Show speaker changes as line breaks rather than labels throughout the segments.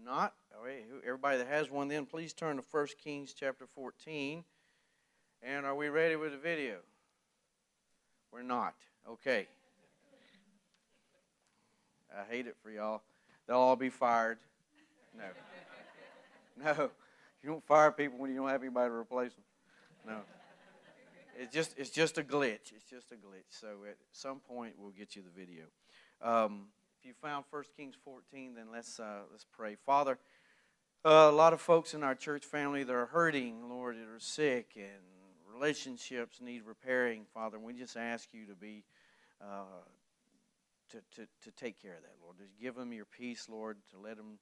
not, everybody that has one then, please turn to 1 Kings chapter 14. And are we ready with the video? We're not. Okay. I hate it for y'all. They'll all be fired. No. No. You don't fire people when you don't have anybody to replace them. No. It's just a glitch. It's just a glitch. So at some point we'll get you the video. If you found 1 Kings 14, then let's pray. Father, a lot of folks in our church family that are hurting, Lord, that are sick, and relationships need repairing, Father. And we just ask you to be to take care of that, Lord. Just give them your peace, Lord, to let them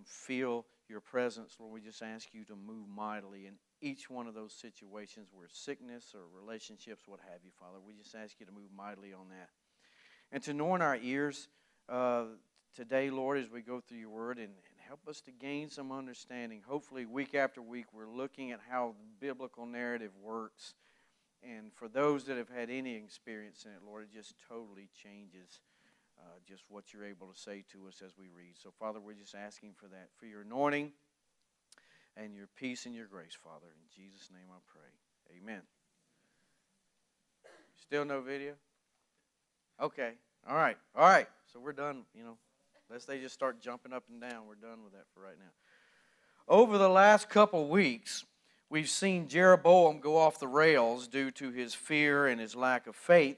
feel your presence, Lord. We just ask you to move mightily in each one of those situations where sickness or relationships, what have you, Father. We just ask you to move mightily on that. And to anoint our ears today, Lord, as we go through your word, and help us to gain some understanding. Hopefully, week after week, we're looking at how the biblical narrative works. And for those that have had any experience in it, Lord, it just totally changes just what you're able to say to us as we read. So, Father, we're just asking for that, for your anointing and your peace and your grace, Father. In Jesus' name I pray. Amen. Still no video? Okay. All right. So we're done, Unless they just start jumping up and down, we're done with that for right now. Over the last couple weeks, we've seen Jeroboam go off the rails due to his fear and his lack of faith.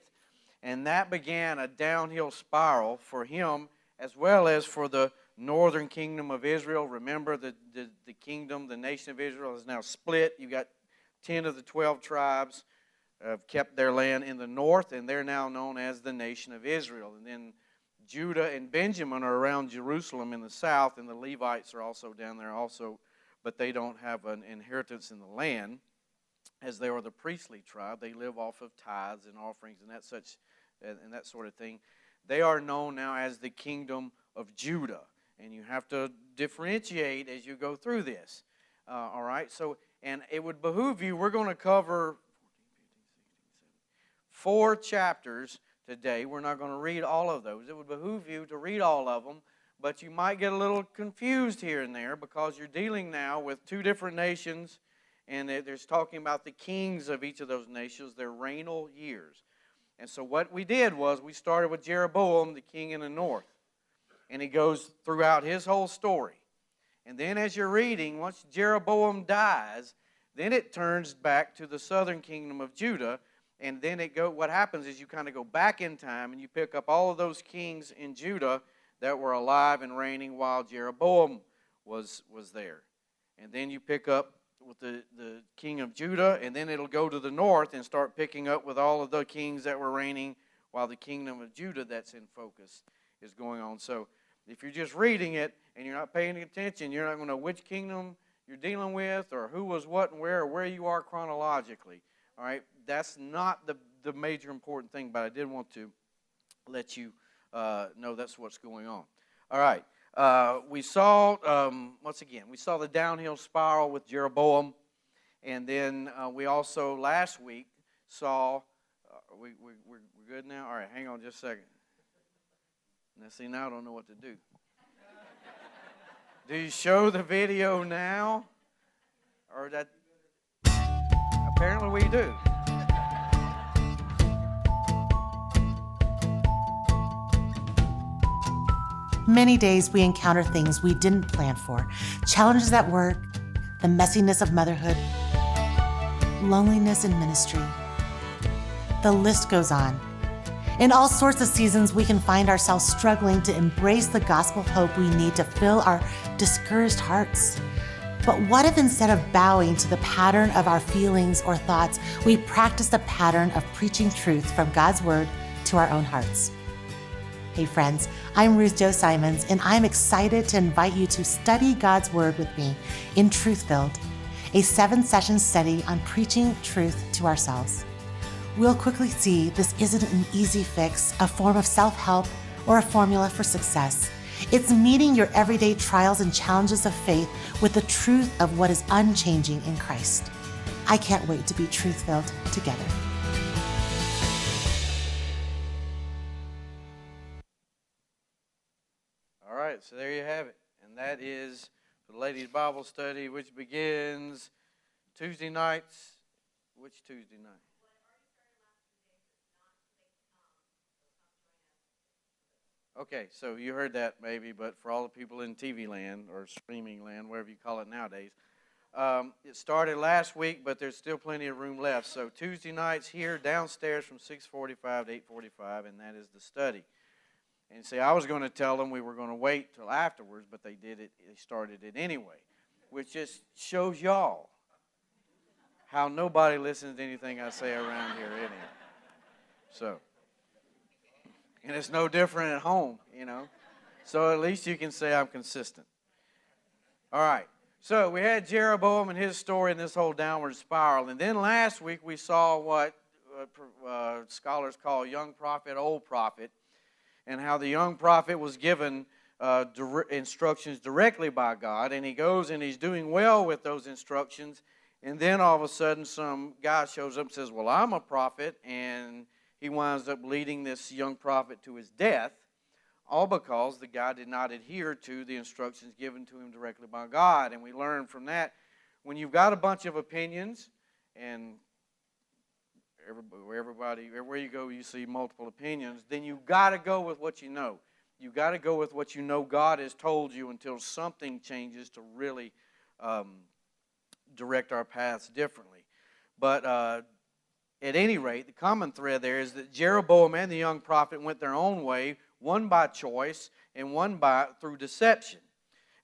And that began a downhill spiral for him as well as for the northern kingdom of Israel. Remember, the kingdom, the nation of Israel is now split. You've got 10 of the 12 tribes have kept their land in the north, and they're now known as the nation of Israel. And then Judah and Benjamin are around Jerusalem in the south, and the Levites are also down there also, but they don't have an inheritance in the land, as they are the priestly tribe. They live off of tithes and offerings and that sort of thing. They are known now as the kingdom of Judah, and you have to differentiate as you go through this. All right, so, and it would behoove you, we're going to cover 4 chapters today. We're not going to read all of those. It would behoove you to read all of them, but you might get a little confused here and there because you're dealing now with 2 different nations, and there's talking about the kings of each of those nations, their regnal years. And so what we did was we started with Jeroboam, the king in the north, and he goes throughout his whole story. And then as you're reading, once Jeroboam dies, then it turns back to the southern kingdom of Judah. And then what happens is you kind of go back in time and you pick up all of those kings in Judah that were alive and reigning while Jeroboam was there. And then you pick up with the king of Judah, and then it'll go to the north and start picking up with all of the kings that were reigning while the kingdom of Judah that's in focus is going on. So if you're just reading it and you're not paying attention, you're not going to know which kingdom you're dealing with or who was what and where, or where you are chronologically. All right, that's not the major important thing, but I did want to let you know that's what's going on. All right, we saw, we saw the downhill spiral with Jeroboam, and then we also last week saw, we're good now? All right, hang on just a second. Now, see, now I don't know what to do. Do you show the video now? Or that? Apparently we do.
Many days we encounter things we didn't plan for. Challenges at work, the messiness of motherhood, loneliness in ministry. The list goes on. In all sorts of seasons, we can find ourselves struggling to embrace the gospel of hope we need to fill our discouraged hearts. But what if instead of bowing to the pattern of our feelings or thoughts, we practice the pattern of preaching truth from God's word to our own hearts? Hey friends, I'm Ruth Jo Simons, and I'm excited to invite you to study God's word with me in Truth Filled, a 7-session study on preaching truth to ourselves. We'll quickly see this isn't an easy fix, a form of self-help, or a formula for success. It's meeting your everyday trials and challenges of faith with the truth of what is unchanging in Christ. I can't wait to be truth-filled together.
All right, so there you have it. And that is the ladies' Bible study, which begins Tuesday nights. Which Tuesday night? Okay, so you heard that maybe, but for all the people in TV land or streaming land, wherever you call it nowadays, it started last week, but there's still plenty of room left. So Tuesday nights here downstairs from 6:45 to 8:45, and that is the study. And see, I was going to tell them we were going to wait till afterwards, but they did it. They started it anyway, which just shows y'all how nobody listens to anything I say around here anyhow. So, and it's no different at home, you know. So at least you can say I'm consistent. All right. So we had Jeroboam and his story in this whole downward spiral. And then last week we saw what scholars call young prophet, old prophet, and how the young prophet was given instructions directly by God. And he goes and he's doing well with those instructions. And then all of a sudden some guy shows up and says, well, I'm a prophet. And he winds up leading this young prophet to his death. All because the guy did not adhere to the instructions given to him directly by God. And we learn from that, when you've got a bunch of opinions, and everywhere you go you see multiple opinions, then you've got to go with what you know. You've got to go with what you know God has told you until something changes to really direct our paths differently. But at any rate, the common thread there is that Jeroboam and the young prophet went their own way, one by choice and one through deception.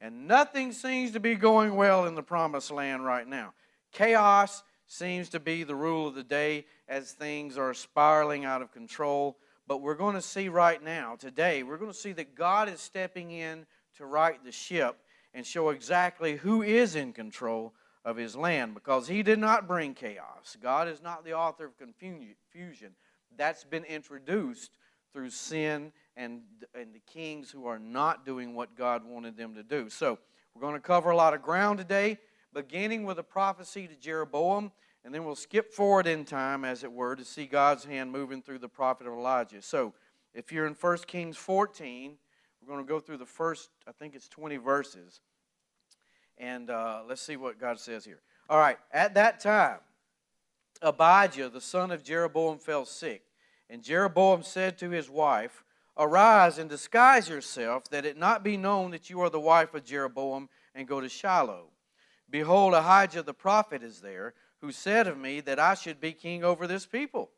And nothing seems to be going well in the promised land right now. Chaos seems to be the rule of the day as things are spiraling out of control. But we're going to see right now, today, we're going to see that God is stepping in to right the ship and show exactly who is in control of his land, because he did not bring chaos. God is not the author of confusion. That's been introduced through sin and the kings who are not doing what God wanted them to do. So we're going to cover a lot of ground today, beginning with a prophecy to Jeroboam, and then we'll skip forward in time, as it were, to see God's hand moving through the prophet of Elijah. So if you're in 1 Kings 14, we're going to go through the first, I think it's 20 verses, and let's see what God says here. All right, at that time, Abijah, the son of Jeroboam, fell sick. And Jeroboam said to his wife, arise and disguise yourself, that it not be known that you are the wife of Jeroboam, and go to Shiloh. Behold, Ahijah the prophet is there, who said of me that I should be king over this people.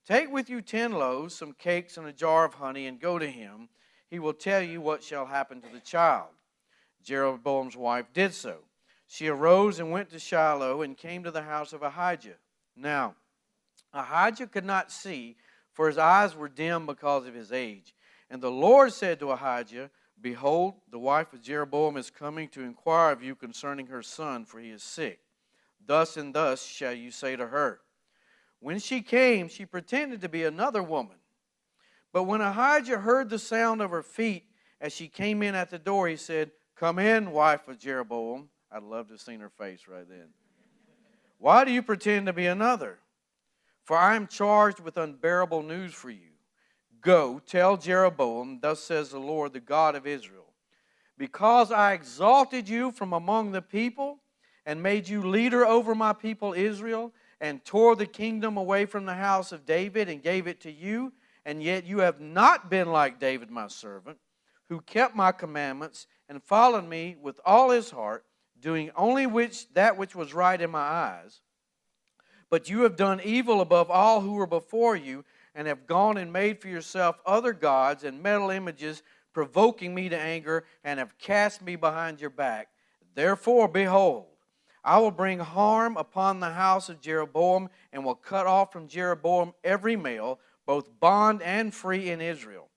Take with you 10 loaves, some cakes, and a jar of honey, and go to him. He will tell you what shall happen to the child. Jeroboam's wife did so. She arose and went to Shiloh and came to the house of Ahijah. Now, Ahijah could not see, for his eyes were dim because of his age. And the Lord said to Ahijah, behold, the wife of Jeroboam is coming to inquire of you concerning her son, for he is sick. Thus and thus shall you say to her. When she came, she pretended to be another woman. But when Ahijah heard the sound of her feet as she came in at the door, he said, come in, wife of Jeroboam. I'd love to have seen her face right then. Why do you pretend to be another? For I am charged with unbearable news for you. Go, tell Jeroboam, thus says the Lord, the God of Israel. Because I exalted you from among the people and made you leader over my people Israel, and tore the kingdom away from the house of David and gave it to you, and yet you have not been like David my servant, who kept my commandments and followed me with all his heart, doing only that which was right in my eyes. But you have done evil above all who were before you, and have gone and made for yourself other gods and metal images, provoking me to anger, and have cast me behind your back. Therefore, behold, I will bring harm upon the house of Jeroboam, and will cut off from Jeroboam every male, both bond and free in Israel,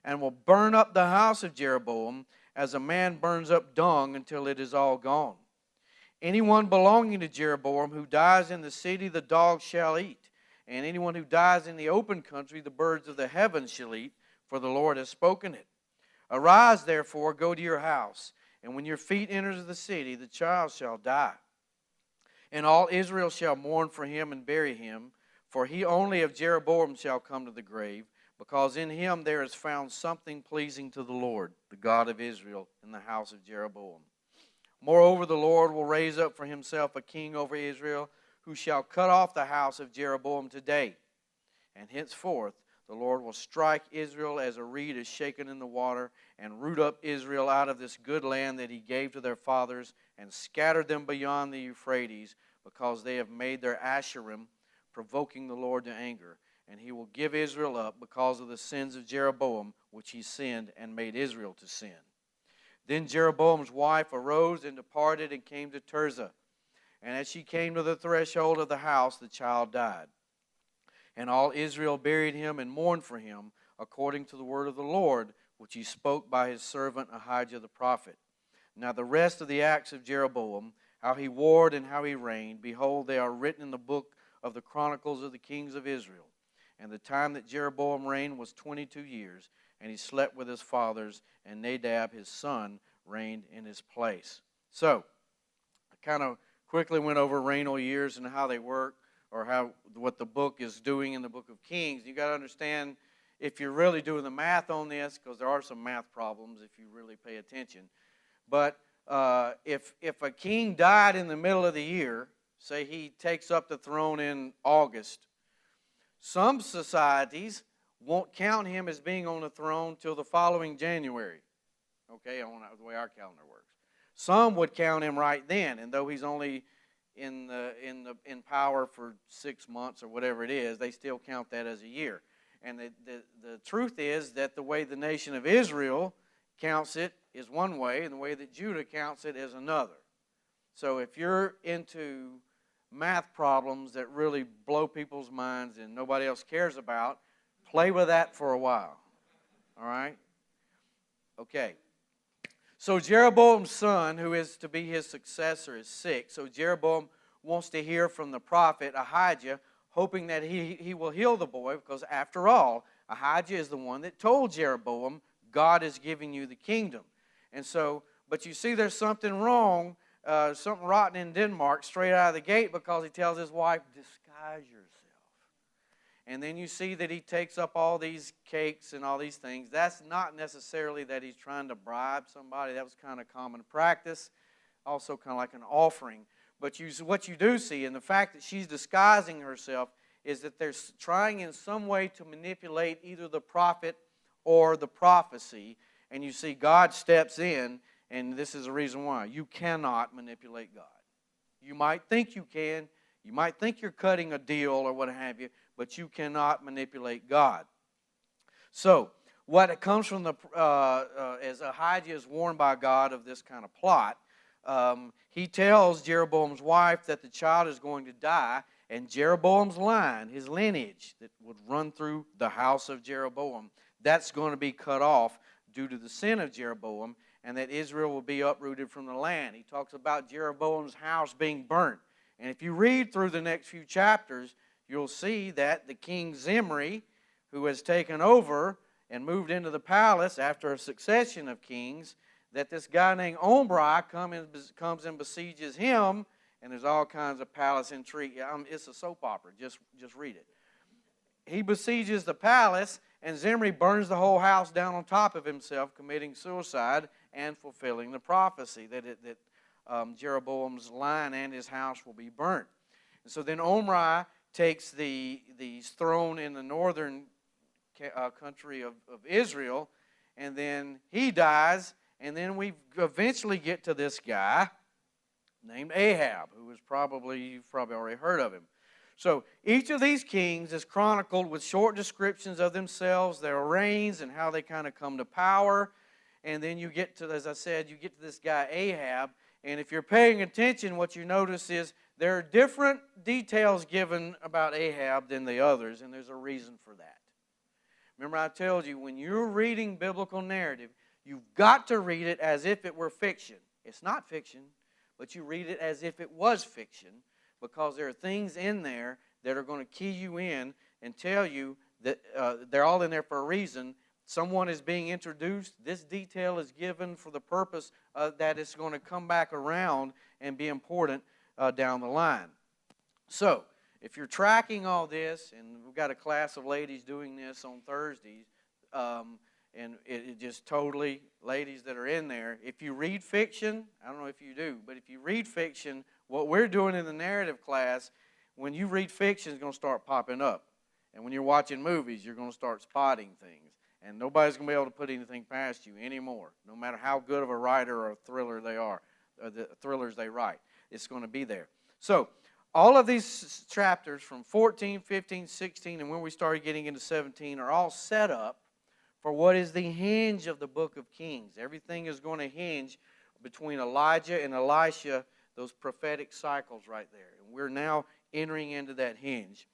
and will burn up the house of Jeroboam as a man burns up dung until it is all gone. Anyone belonging to Jeroboam who dies in the city, the dogs shall eat. And anyone who dies in the open country, the birds of the heavens shall eat, for the Lord has spoken it. Arise, therefore, go to your house, and when your feet enters the city, the child shall die. And all Israel shall mourn for him and bury him, for he only of Jeroboam shall come to the grave, because in him there is found something pleasing to the Lord, the God of Israel, in the house of Jeroboam. Moreover, the Lord will raise up for himself a king over Israel, who shall cut off the house of Jeroboam today. And henceforth the Lord will strike Israel as a reed is shaken in the water, and root up Israel out of this good land that he gave to their fathers, and scatter them beyond the Euphrates, because they have made their Asherim, provoking the Lord to anger. And he will give Israel up because of the sins of Jeroboam, which he sinned and made Israel to sin. Then Jeroboam's wife arose and departed and came to Tirzah. And as she came to the threshold of the house, the child died. And all Israel buried him and mourned for him, according to the word of the Lord, which he spoke by his servant Ahijah the prophet. Now the rest of the acts of Jeroboam, how he warred and how he reigned, behold, they are written in the book of the Chronicles of the kings of Israel. And the time that Jeroboam reigned was 22 years, and he slept with his fathers, and Nadab his son reigned in his place. So, I kind of quickly went over regnal years and how they work, or what the book is doing in the book of Kings. You got to understand, if you're really doing the math on this, because there are some math problems if you really pay attention. But if a king died in the middle of the year, say he takes up the throne in August, some societies won't count him as being on the throne till the following January. Okay, on the way our calendar works. Some would count him right then, and though he's only in power for 6 months or whatever it is, they still count that as a year. And the truth is that the way the nation of Israel counts it is one way, and the way that Judah counts it is another. So if you're into math problems that really blow people's minds and nobody else cares about, play with that for a while. All right? Okay. So Jeroboam's son, who is to be his successor, is sick. So Jeroboam wants to hear from the prophet Ahijah, hoping that he will heal the boy, because after all, Ahijah is the one that told Jeroboam, God is giving you the kingdom. And so, but you see there's something wrong, something rotten in Denmark straight out of the gate, because he tells his wife, disguise yourself. And then you see that he takes up all these cakes and all these things. That's not necessarily that he's trying to bribe somebody. That was kind of common practice, also kind of like an offering. But what you do see, and the fact that she's disguising herself, is that they're trying in some way to manipulate either the prophet or the prophecy. And you see God steps in, and this is the reason why. You cannot manipulate God. You might think you can. You might think you're cutting a deal or what have you, but you cannot manipulate God. So, what comes from as Ahijah is warned by God of this kind of plot, he tells Jeroboam's wife that the child is going to die, and Jeroboam's line, his lineage that would run through the house of Jeroboam, that's going to be cut off due to the sin of Jeroboam, and that Israel will be uprooted from the land. He talks about Jeroboam's house being burnt. And if you read through the next few chapters, you'll see that the king Zimri, who has taken over and moved into the palace after a succession of kings, that this guy named Omri comes and besieges him, and there's all kinds of palace intrigue. It's a soap opera. Just read it. He besieges the palace, and Zimri burns the whole house down on top of himself, committing suicide and fulfilling the prophecy that Jeroboam's line and his house will be burnt. And so then Omri takes the throne in the northern country of Israel, and then he dies, and then we eventually get to this guy named Ahab, who is you've probably already heard of him. So each of these kings is chronicled with short descriptions of themselves, their reigns, and how they kind of come to power. And then you get to, as I said, you get to this guy Ahab. And if you're paying attention, what you notice is there are different details given about Ahab than the others, and there's a reason for that. Remember I told you, when you're reading biblical narrative, you've got to read it as if it were fiction. It's not fiction, but you read it as if it was fiction, because there are things in there that are going to key you in and tell you that they're all in there for a reason. Someone is being introduced. This detail is given for the purpose that it's going to come back around and be important down the line. So, if you're tracking all this, and we've got a class of ladies doing this on Thursdays, and it just totally, ladies that are in there, if you read fiction, I don't know if you do, but if you read fiction, what we're doing in the narrative class, when you read fiction, it's going to start popping up. And when you're watching movies, you're going to start spotting things. And nobody's going to be able to put anything past you anymore, no matter how good of a writer or a thriller they are, or the thrillers they write. It's going to be there. So, all of these chapters from 14, 15, 16, and when we started getting into 17 are all set up for what is the hinge of the book of Kings. Everything is going to hinge between Elijah and Elisha, those prophetic cycles right there. And we're now entering into that hinge.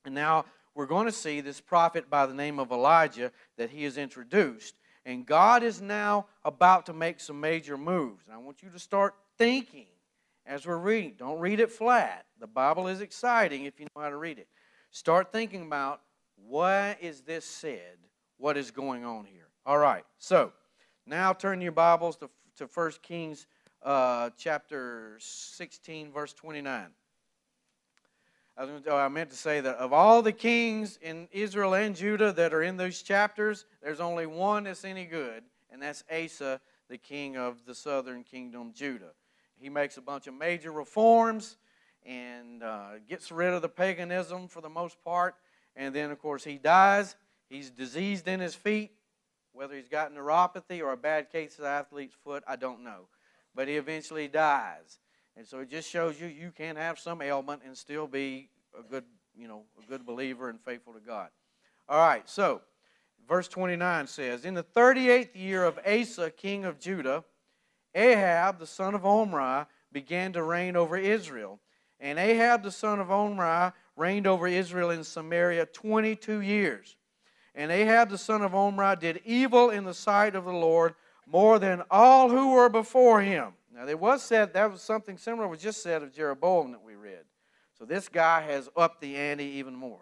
And now we're going to see this prophet by the name of Elijah that he is introduced. And God is now about to make some major moves. And I want you to start thinking as we're reading. Don't read it flat. The Bible is exciting if you know how to read it. Start thinking about, why is this said? What is going on here? All right, so now turn your Bibles to 1 Kings chapter 16, verse 29. I meant to say that of all the kings in Israel and Judah that are in those chapters, there's only one that's any good, and that's Asa, the king of the southern kingdom, Judah. He makes a bunch of major reforms and gets rid of the paganism for the most part, and then, of course, he dies. He's diseased in his feet. Whether he's got neuropathy or a bad case of the athlete's foot, I don't know. But he eventually dies. And so it just shows you can have some ailment and still be a good believer and faithful to God. All right, so verse 29 says, in the 38th year of Asa, king of Judah, Ahab, the son of Omri, began to reign over Israel. And Ahab, the son of Omri, reigned over Israel in Samaria 22 years. And Ahab, the son of Omri, did evil in the sight of the Lord more than all who were before him. Now, there was said, that was something similar was just said of Jeroboam that we read. So this guy has upped the ante even more.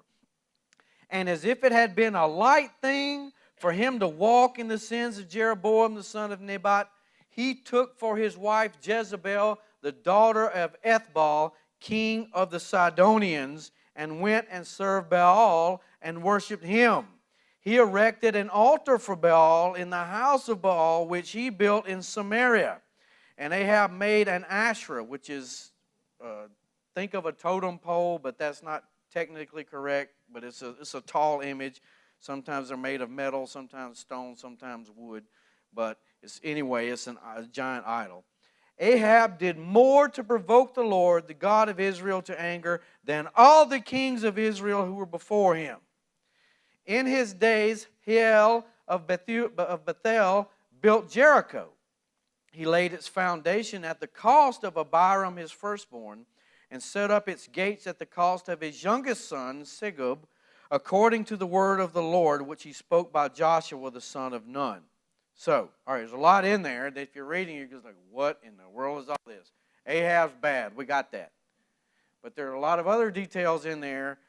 And as if it had been a light thing for him to walk in the sins of Jeroboam, the son of Nebat, he took for his wife Jezebel, the daughter of Ethbaal, king of the Sidonians, and went and served Baal and worshipped him. He erected an altar for Baal in the house of Baal, which he built in Samaria. And Ahab made an Asherah, which is, think of a totem pole, but that's not technically correct, but it's a tall image. Sometimes they're made of metal, sometimes stone, sometimes wood. But it's a giant idol. Ahab did more to provoke the Lord, the God of Israel, to anger than all the kings of Israel who were before him. In his days, Hiel of Bethel built Jericho. He laid its foundation at the cost of Abiram, his firstborn, and set up its gates at the cost of his youngest son, Segub, according to the word of the Lord, which he spoke by Joshua, the son of Nun. So, all right, there's a lot in there that if you're reading, you're just like, what in the world is all this? Ahab's bad. We got that. But there are a lot of other details in there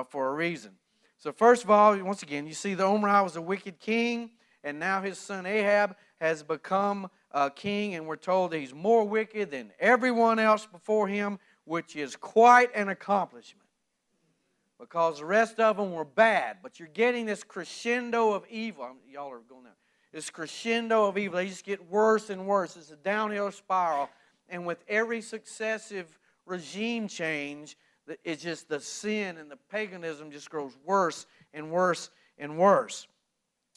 for a reason. So first of all, once again, you see the Omri was a wicked king, and now his son Ahab has become king, and we're told that he's more wicked than everyone else before him, which is quite an accomplishment. Because the rest of them were bad, but you're getting this crescendo of evil. Y'all are going there. This crescendo of evil. They just get worse and worse. It's a downhill spiral. And with every successive regime change, it's just the sin and the paganism just grows worse and worse and worse.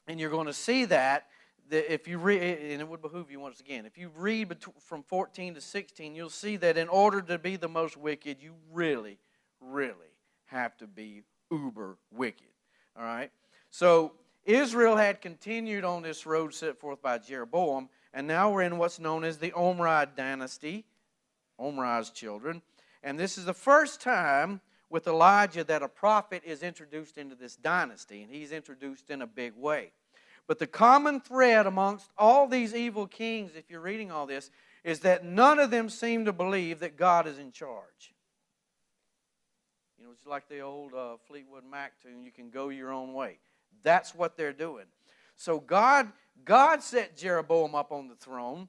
And you're going to see that if you read, and it would behoove you once again, if you read from 14 to 16, you'll see that in order to be the most wicked, you really, really have to be uber wicked. All right? So Israel had continued on this road set forth by Jeroboam, and now we're in what's known as the Omri dynasty, Omri's children. And this is the first time with Elijah that a prophet is introduced into this dynasty, and he's introduced in a big way. But the common thread amongst all these evil kings, if you're reading all this, is that none of them seem to believe that God is in charge. You know, it's like the old Fleetwood Mac tune, you can go your own way. That's what they're doing. So God set Jeroboam up on the throne,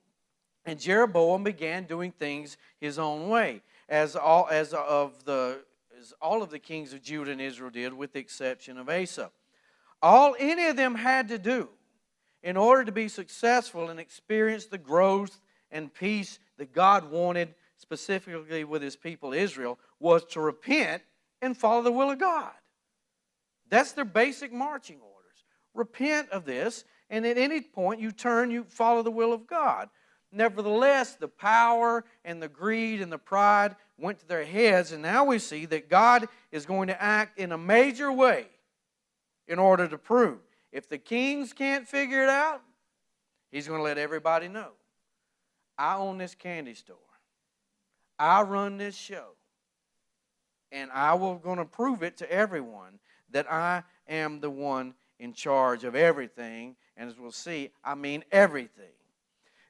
and Jeroboam began doing things his own way. As as all of the kings of Judah and Israel did, with the exception of Asa. All any of them had to do in order to be successful and experience the growth and peace that God wanted specifically with his people Israel was to repent and follow the will of God. That's their basic marching orders. Repent of this, and at any point you turn, you follow the will of God. Nevertheless, the power and the greed and the pride went to their heads, and now we see that God is going to act in a major way in order to prove. If the kings can't figure it out, he's going to let everybody know. I own this candy store. I run this show. And I will going to prove it to everyone that I am the one in charge of everything. And as we'll see, I mean everything.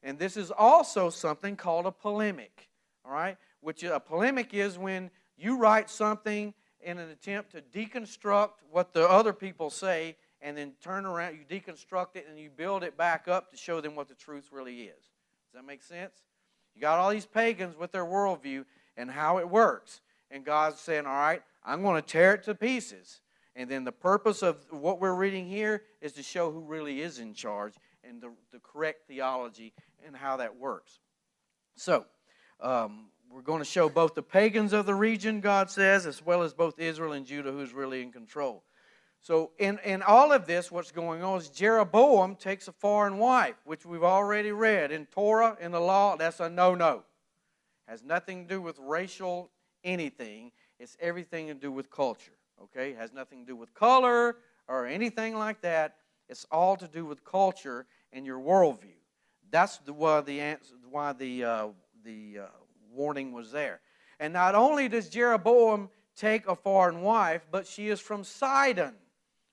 And this is also something called a polemic. All right? Which a polemic is when you write something in an attempt to deconstruct what the other people say, and then turn around, you deconstruct it, and you build it back up to show them what the truth really is. Does that make sense? You got all these pagans with their worldview and how it works. And God's saying, all right, I'm going to tear it to pieces. And then the purpose of what we're reading here is to show who really is in charge and the correct theology and how that works. So, we're going to show both the pagans of the region, God says, as well as both Israel and Judah, who's really in control. So in all of this, what's going on is Jeroboam takes a foreign wife, which we've already read. In Torah, in the law, that's a no-no. Has nothing to do with racial anything. It's everything to do with culture. Okay? It has nothing to do with color or anything like that. It's all to do with culture and your worldview. That's why the warning was there. And not only does Jeroboam take a foreign wife, but she is from Sidon,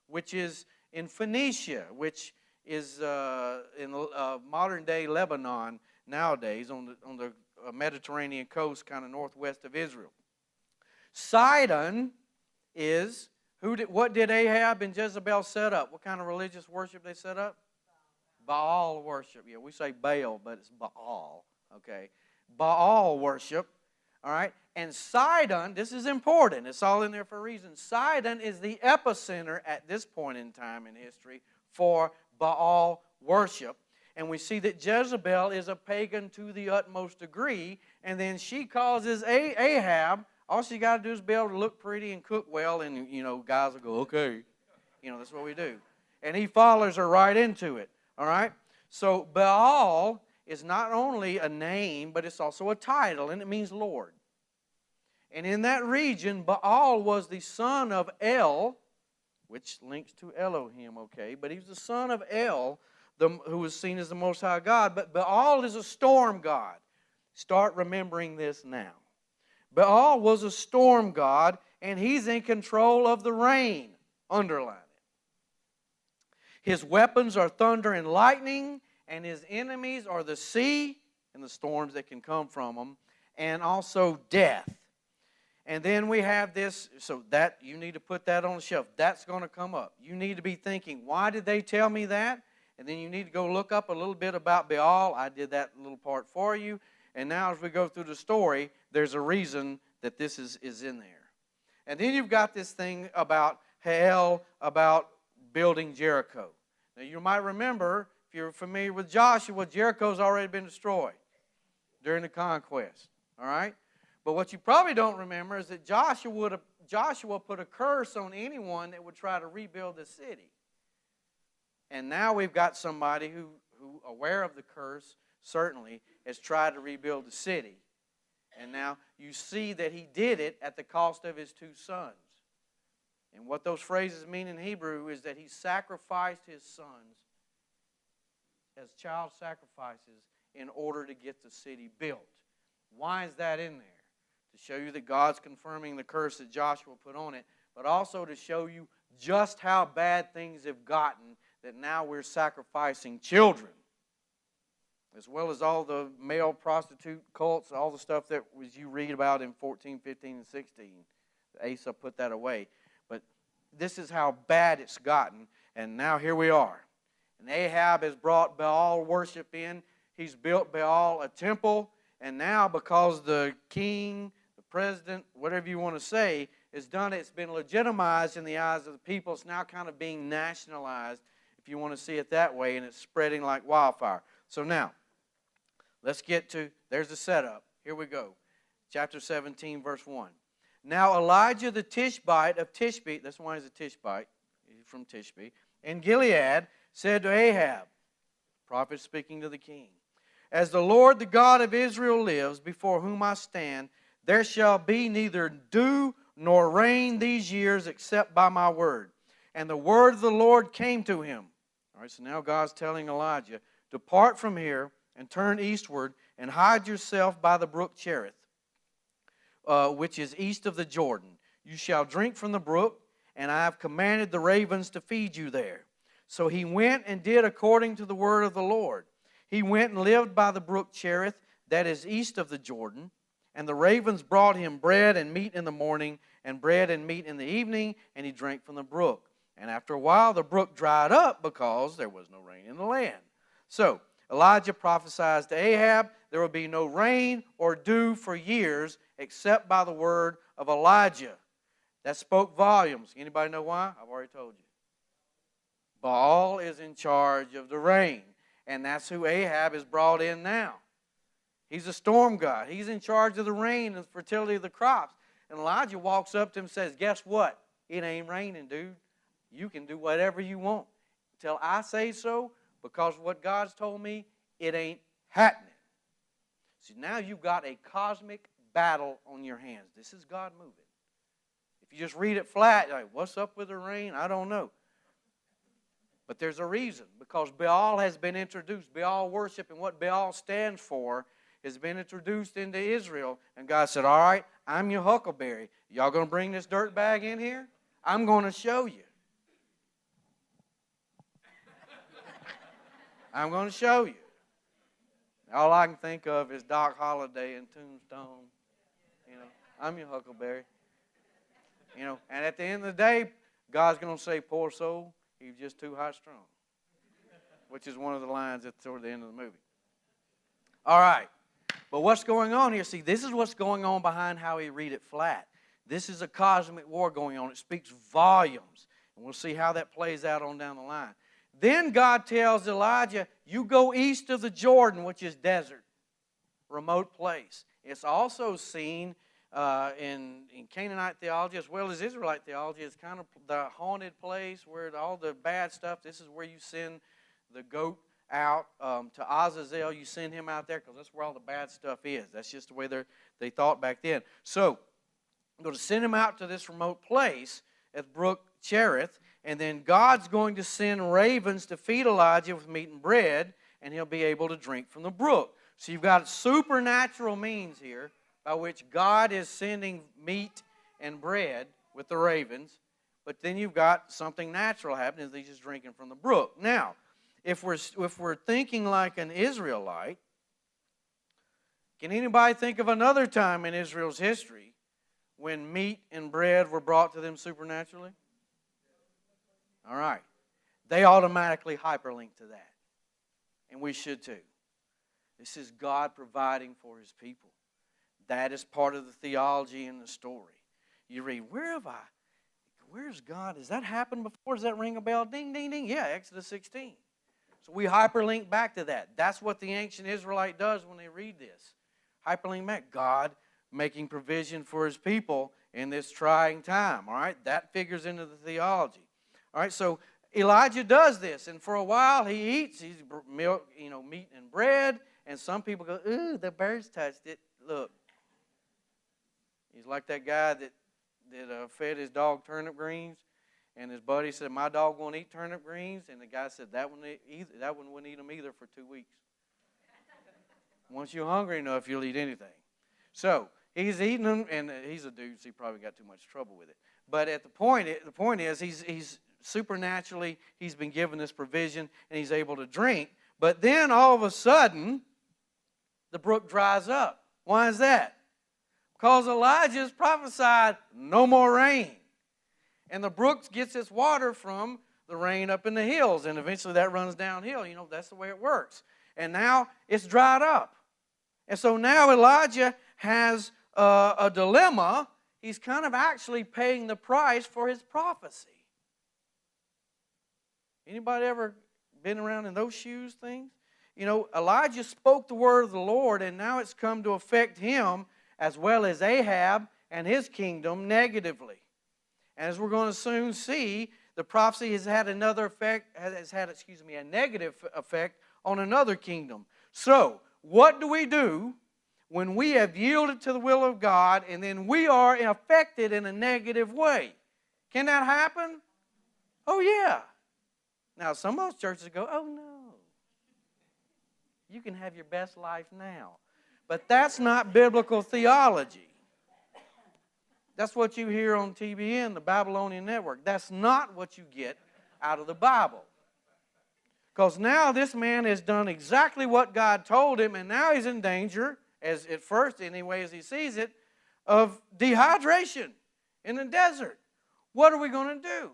which is in Phoenicia, which is in modern-day Lebanon nowadays on the Mediterranean coast, kind of northwest of Israel. Sidon is, what did Ahab and Jezebel set up? What kind of religious worship they set up? Baal worship. Yeah, we say Baal, but it's Baal. Okay, Baal worship. All right, and Sidon, this is important. It's all in there for a reason. Sidon is the epicenter at this point in time in history for Baal worship. And we see that Jezebel is a pagan to the utmost degree. And then she causes Ahab, all she got to do is be able to look pretty and cook well. And, guys will go, okay. That's what we do. And he follows her right into it. All right? So Baal is not only a name, but it's also a title, and it means Lord. And in that region, Baal was the son of El, which links to Elohim, okay? But he was the son of El, who was seen as the Most High God. But Baal is a storm god. Start remembering this now. Baal was a storm god, and he's in control of the rain. Underline it. His weapons are thunder and lightning, and his enemies are the sea and the storms that can come from them, and also death. And then we have this, so that you need to put that on the shelf. That's going to come up. You need to be thinking, why did they tell me that? And then you need to go look up a little bit about Baal. I did that little part for you. And now as we go through the story, there's a reason that this is in there. And then you've got this thing about Hael, about building Jericho. Now you might remember, if you're familiar with Joshua, Jericho's already been destroyed during the conquest. All right? But what you probably don't remember is that Joshua put a curse on anyone that would try to rebuild the city. And now we've got somebody who aware of the curse, certainly, has tried to rebuild the city. And now you see that he did it at the cost of his two sons. And what those phrases mean in Hebrew is that he sacrificed his sons as child sacrifices in order to get the city built. Why is that in there? To show you that God's confirming the curse that Joshua put on it, but also to show you just how bad things have gotten that now we're sacrificing children, as well as all the male prostitute cults, all the stuff that you read about in 14, 15, and 16. Asa put that away. But this is how bad it's gotten, and now here we are. And Ahab has brought Baal worship in. He's built Baal a temple, and now because the king, the president, whatever you want to say, it's done, it's been legitimized in the eyes of the people. It's now kind of being nationalized, if you want to see it that way, and it's spreading like wildfire. So now, let's get to, there's the setup. Here we go. Chapter 17, verse 1. Now Elijah the Tishbite of Tishbe, that's why he's a Tishbite, he's from Tishbe, in Gilead, said to Ahab, prophet speaking to the king, as the Lord the God of Israel lives, before whom I stand, there shall be neither dew nor rain these years except by my word. And the word of the Lord came to him. All right, so now God's telling Elijah, depart from here and turn eastward and hide yourself by the brook Cherith, which is east of the Jordan. You shall drink from the brook, and I have commanded the ravens to feed you there. So he went and did according to the word of the Lord. He went and lived by the brook Cherith, that is east of the Jordan. And the ravens brought him bread and meat in the morning, and bread and meat in the evening, and he drank from the brook. And after a while the brook dried up, because there was no rain in the land. So Elijah prophesies to Ahab, there will be no rain or dew for years, except by the word of Elijah. That spoke volumes. Anybody know why? I've already told you. Baal is in charge of the rain. And that's who Ahab is brought in now. He's a storm god. He's in charge of the rain and the fertility of the crops. And Elijah walks up to him and says, guess what? It ain't raining, dude. You can do whatever you want. Till I say so, because of what God's told me, it ain't happening. So now you've got a cosmic battle on your hands. This is God moving. If you just read it flat, like, what's up with the rain? I don't know. But there's a reason, because Baal has been introduced. Baal worship and what Baal stands for has been introduced into Israel. And God said, all right, I'm your huckleberry. Y'all going to bring this dirt bag in here? I'm going to show you. I'm going to show you. All I can think of is Doc Holliday and Tombstone. You know, I'm your huckleberry. You know, and at the end of the day, God's going to say, poor soul, he's just too high strung. Which is one of the lines at toward the end of the movie. All right. But what's going on here? See, this is what's going on behind how we read it flat. This is a cosmic war going on. It speaks volumes. And we'll see how that plays out on down the line. Then God tells Elijah, you go east of the Jordan, which is desert, remote place. It's also seen in Canaanite theology as well as Israelite theology. It's kind of the haunted place where all the bad stuff, this is where you send the goat out to Azazel. You send him out there because that's where all the bad stuff is. That's just the way they thought back then. So I'm going to send him out to this remote place at Brook Cherith, and then God's going to send ravens to feed Elijah with meat and bread, and he'll be able to drink from the brook. So you've got supernatural means here by which God is sending meat and bread with the ravens, but then you've got something natural happening, he's just drinking from the brook. Now, if we're thinking like an Israelite, can anybody think of another time in Israel's history when meat and bread were brought to them supernaturally? All right. They automatically hyperlink to that. And we should too. This is God providing for His people. That is part of the theology in the story. You read, where's God? Has that happened before? Does that ring a bell? Ding, ding, ding. Yeah, Exodus 16. So we hyperlink back to that. That's what the ancient Israelite does when they read this. Hyperlink back. God making provision for His people in this trying time. All right? That figures into the theology. All right, so Elijah does this, and for a while he eats milk, meat and bread, and some people go, ooh, the birds touched it. Look, he's like that guy that fed his dog turnip greens, and his buddy said, my dog won't eat turnip greens, and the guy said, that one wouldn't eat them either for 2 weeks. Once you're hungry enough, you'll eat anything. So he's eating them, and he's a dude, so he probably got too much trouble with it. But the point is he's supernaturally, he's been given this provision, and he's able to drink. But then all of a sudden, the brook dries up. Why is that? Because Elijah has prophesied no more rain. And the brook gets its water from the rain up in the hills, and eventually that runs downhill. That's the way it works. And now it's dried up. And so now Elijah has a dilemma. he's kind of actually paying the price for his prophecy. Anybody ever been around in those shoes things? You know, Elijah spoke the word of the Lord, and now it's come to affect him as well as Ahab and his kingdom negatively. And as we're going to soon see, the prophecy has had a negative effect on another kingdom. So, what do we do when we have yielded to the will of God and then we are affected in a negative way? Can that happen? Oh, yeah. Now, some of those churches go, oh, no. You can have your best life now. But that's not biblical theology. That's what you hear on TBN, the Babylonian Network. That's not what you get out of the Bible. Because now this man has done exactly what God told him, and now he's in danger, as at first anyway as he sees it, of dehydration in the desert. What are we going to do?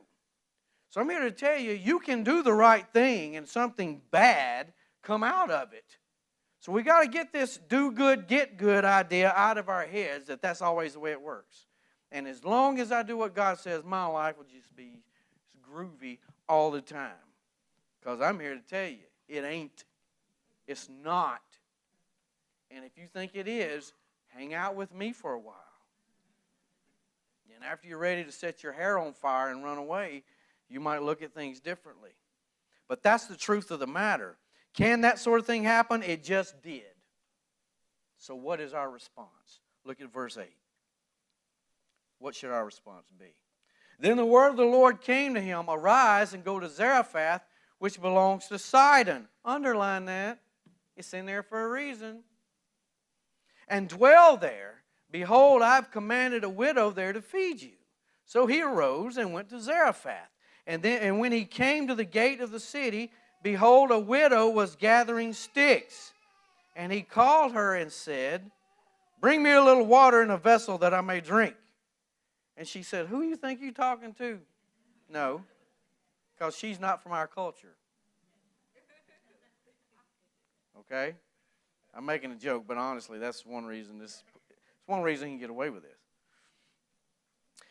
So I'm here to tell you, you can do the right thing and something bad come out of it. So we got to get this do good, get good idea out of our heads that that's always the way it works. And as long as I do what God says, my life will just be groovy all the time. Because I'm here to tell you, it ain't. It's not. And if you think it is, hang out with me for a while. And after you're ready to set your hair on fire and run away, you might look at things differently. But that's the truth of the matter. Can that sort of thing happen? It just did. So what is our response? Look at verse 8. What should our response be? Then the word of the Lord came to him, arise and go to Zarephath, which belongs to Sidon. Underline that. It's in there for a reason. And dwell there. Behold, I've commanded a widow there to feed you. So he arose and went to Zarephath. And when he came to the gate of the city, behold, a widow was gathering sticks. And he called her and said, bring me a little water in a vessel that I may drink. And she said, who you think you're talking to? No, because she's not from our culture. Okay? I'm making a joke, but honestly, that's one reason it's one reason he can get away with this.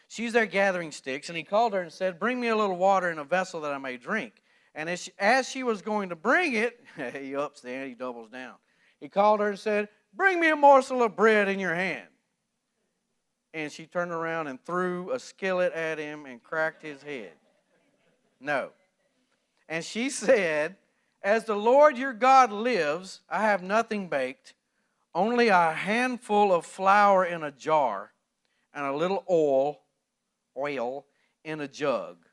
She's there gathering sticks, and he called her and said, bring me a little water in a vessel that I may drink. And as she was going to bring it, he ups the ante, he doubles down. He called her and said, bring me a morsel of bread in your hand. And she turned around and threw a skillet at him and cracked his head. No. And she said, as the Lord your God lives, I have nothing baked, only a handful of flour in a jar and a little oil in a jug.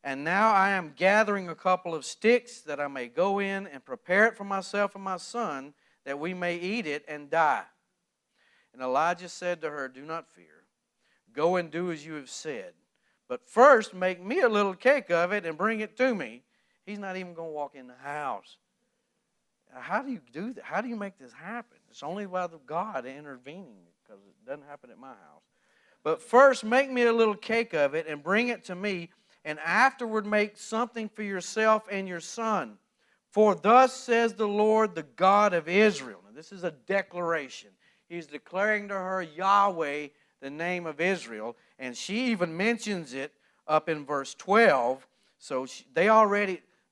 And now I am gathering a couple of sticks that I may go in and prepare it for myself and my son, that we may eat it and die. And Elijah said to her, do not fear. Go and do as you have said. But first make me a little cake of it and bring it to me. He's not even going to walk in the house. How do you do that? How do you make this happen? It's only by the God intervening, because it doesn't happen at my house. But first make me a little cake of it and bring it to me, and afterward make something for yourself and your son. For thus says the Lord, the God of Israel. Now, this is a declaration. He's declaring to her Yahweh, the name of Israel, and she even mentions it up in verse 12. So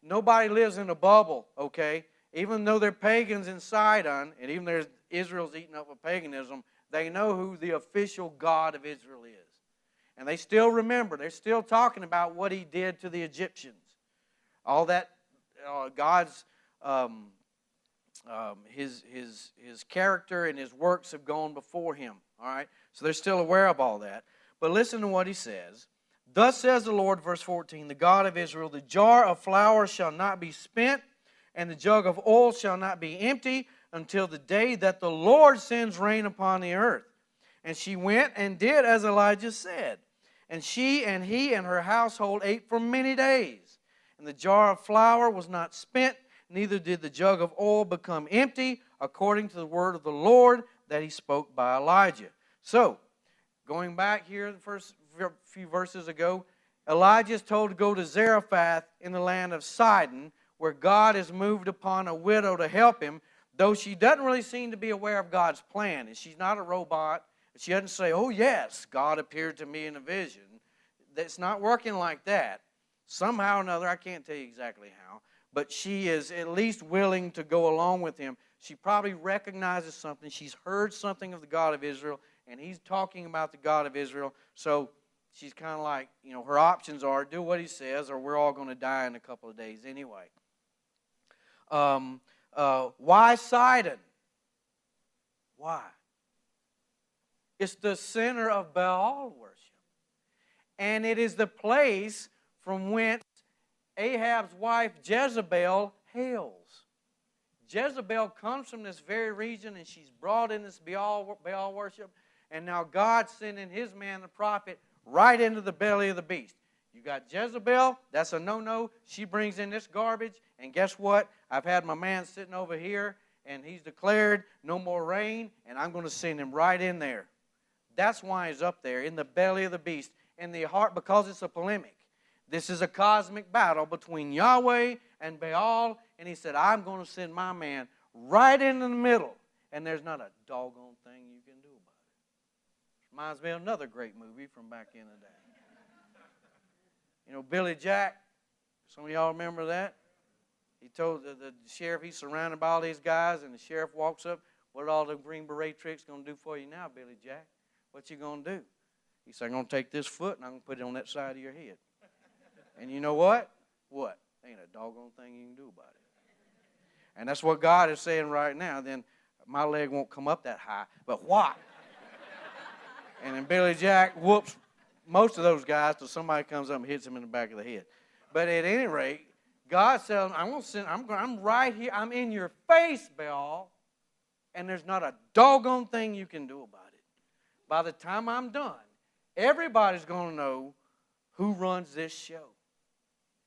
nobody lives in a bubble, okay? Even though they're pagans in Sidon, and even though Israel's eaten up with paganism, they know who the official God of Israel is. And they still remember. They're still talking about what he did to the Egyptians. All that, God's, his character and his works have gone before him. All right? So they're still aware of all that. But listen to what he says. Thus says the Lord, verse 14, the God of Israel, the jar of flour shall not be spent, and the jug of oil shall not be empty, until the day that the Lord sends rain upon the earth. And she went and did as Elijah said. And she and he and her household ate for many days. And the jar of flour was not spent, neither did the jug of oil become empty, according to the word of the Lord that he spoke by Elijah. So, going back here the first few verses ago, Elijah is told to go to Zarephath in the land of Sidon, where God has moved upon a widow to help him, though she doesn't really seem to be aware of God's plan. And she's not a robot, But she doesn't say, oh yes, God appeared to me in a vision. That's not working like that. Somehow or another, I can't tell you exactly how, but she is at least willing to go along with him. She probably recognizes something. She's heard something of the God of Israel, and he's talking about the God of Israel. So she's kind of like, her options are do what he says, or we're all going to die in a couple of days anyway. Why Sidon? Why? It's the center of Baal worship. And it is the place from whence Ahab's wife Jezebel hails. Jezebel comes from this very region, and she's brought in this Baal worship. And now God's sending his man, the prophet, right into the belly of the beast. You got Jezebel, that's a no-no. She brings in this garbage, and guess what? I've had my man sitting over here, and he's declared no more rain, and I'm going to send him right in there. That's why he's up there, in the belly of the beast, in the heart, because it's a polemic. This is a cosmic battle between Yahweh and Baal, and he said, I'm going to send my man right in the middle, and there's not a doggone thing you can do about it. Reminds me of another great movie from back in the day. Billy Jack, some of y'all remember that? He told the sheriff he's surrounded by all these guys, and the sheriff walks up, what are all the Green Beret tricks going to do for you now, Billy Jack? What you going to do? He said, I'm going to take this foot and I'm going to put it on that side of your head. And you know what? What? Ain't a doggone thing you can do about it. And that's what God is saying right now. Then my leg won't come up that high, but what? And then Billy Jack whoops most of those guys till somebody comes up and hits him in the back of the head. But at any rate, God said, I'm right here. I'm in your face, Baal, and there's not a doggone thing you can do about it. By the time I'm done, everybody's going to know who runs this show.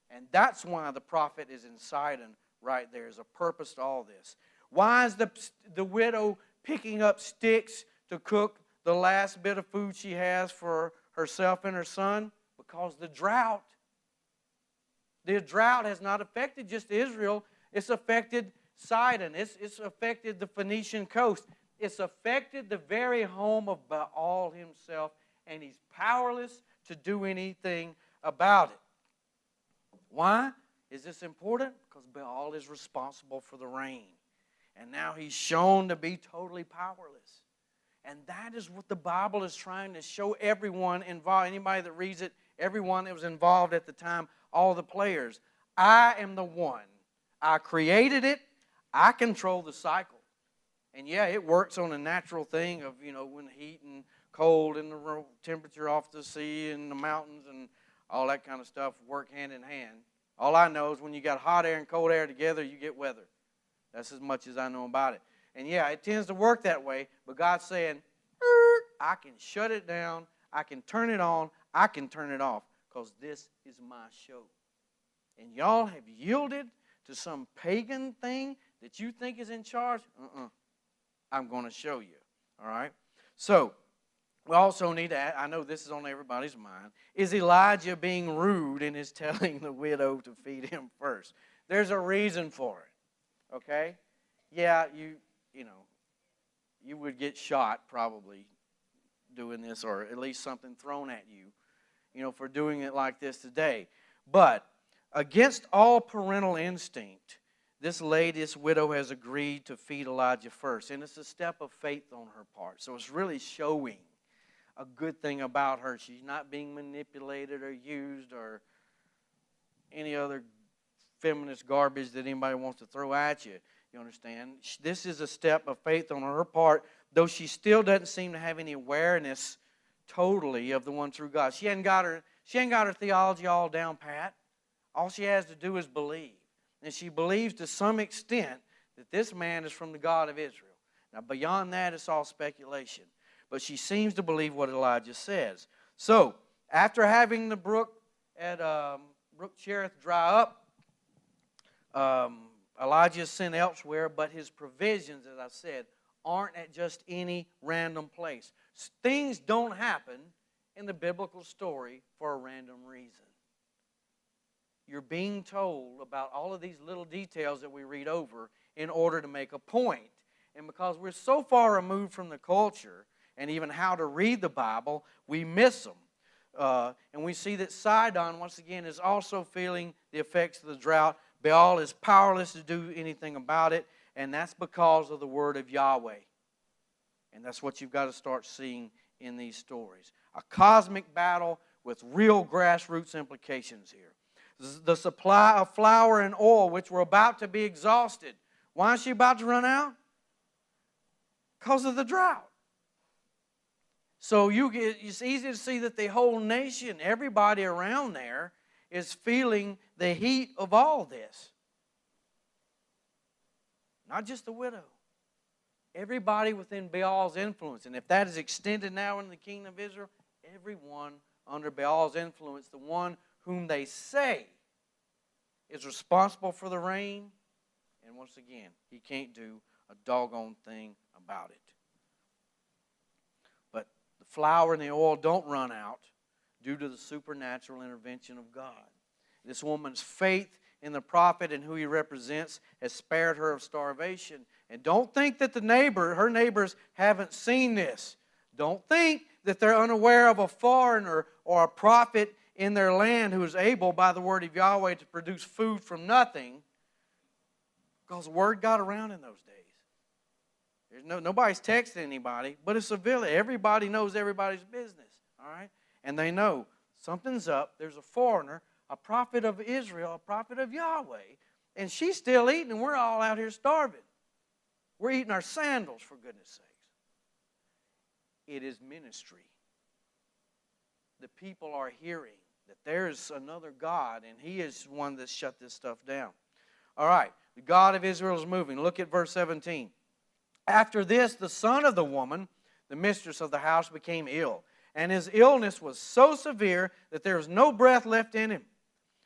And that's why the prophet is in Sidon right there. There's a purpose to all this. Why is the widow picking up sticks to cook the last bit of food she has for herself and her son? Because the drought. The drought has not affected just Israel. It's affected Sidon. It's affected the Phoenician coast. It's affected the very home of Baal himself, and he's powerless to do anything about it. Why is this important? Because Baal is responsible for the rain. And now he's shown to be totally powerless. And that is what the Bible is trying to show everyone involved. Anybody that reads it, everyone that was involved at the time, all the players. I am the one. I created it. I control the cycle. And yeah, it works on a natural thing of, when heat and cold and the temperature off the sea and the mountains and all that kind of stuff work hand in hand. All I know is when you got hot air and cold air together, you get weather. That's as much as I know about it. And yeah, it tends to work that way, but God's saying, I can shut it down, I can turn it on, I can turn it off, because this is my show. And y'all have yielded to some pagan thing that you think is in charge? I'm going to show you. All right? So, we also need to add, I know this is on everybody's mind, is Elijah being rude in his telling the widow to feed him first? There's a reason for it. Okay? Yeah, you would get shot probably doing this, or at least something thrown at you, for doing it like this today. But against all parental instinct, this widow has agreed to feed Elijah first. And it's a step of faith on her part. So it's really showing a good thing about her. She's not being manipulated or used or any other feminist garbage that anybody wants to throw at you. You understand? This is a step of faith on her part, though she still doesn't seem to have any awareness totally of the one true God. She ain't got her theology all down pat. All she has to do is believe. And she believes to some extent that this man is from the God of Israel. Now, beyond that, it's all speculation. But she seems to believe what Elijah says. So, after having the brook at Brook Cherith dry up, Elijah is sent elsewhere, but his provisions, as I said, aren't at just any random place. Things don't happen in the biblical story for a random reason. You're being told about all of these little details that we read over in order to make a point. And because we're so far removed from the culture, and even how to read the Bible, we miss them. And we see that Sidon, once again, is also feeling the effects of the drought. Baal is powerless to do anything about it, and that's because of the word of Yahweh. And that's what you've got to start seeing in these stories. A cosmic battle with real grassroots implications here. The supply of flour and oil, which were about to be exhausted. Why is she about to run out? Because of the drought. So it's easy to see that the whole nation, everybody around there, is feeling the heat of all this. Not just the widow. Everybody within Baal's influence. And if that is extended now in the kingdom of Israel, everyone under Baal's influence, the one whom they say is responsible for the rain, and once again, he can't do a doggone thing about it. But the flour and the oil don't run out due to the supernatural intervention of God. This woman's faith in the prophet and who he represents has spared her of starvation. And don't think that her neighbors haven't seen this. Don't think that they're unaware of a foreigner or a prophet in their land who is able, by the word of Yahweh, to produce food from nothing, because the word got around in those days. Nobody's texting anybody, but it's a village. Everybody knows everybody's business, all right? And they know something's up. There's a foreigner, a prophet of Israel, a prophet of Yahweh, and she's still eating, and we're all out here starving. We're eating our sandals, for goodness sakes. It is ministry. The people are hearing that there's another God, and he is one that shut this stuff down. All right, the God of Israel is moving. Look at verse 17. After this, the son of the woman, the mistress of the house, became ill, and his illness was so severe that there was no breath left in him.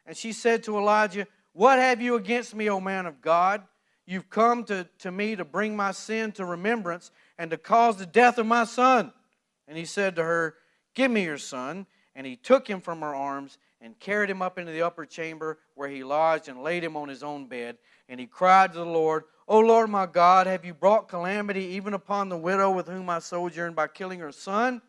And she said to Elijah, "What have you against me, O man of God? You've come to me to bring my sin to remembrance and to cause the death of my son." And he said to her, "Give me your son." And he took him from her arms and carried him up into the upper chamber where he lodged and laid him on his own bed. And he cried to the Lord, "O Lord my God, have you brought calamity even upon the widow with whom I sojourned by killing her son?"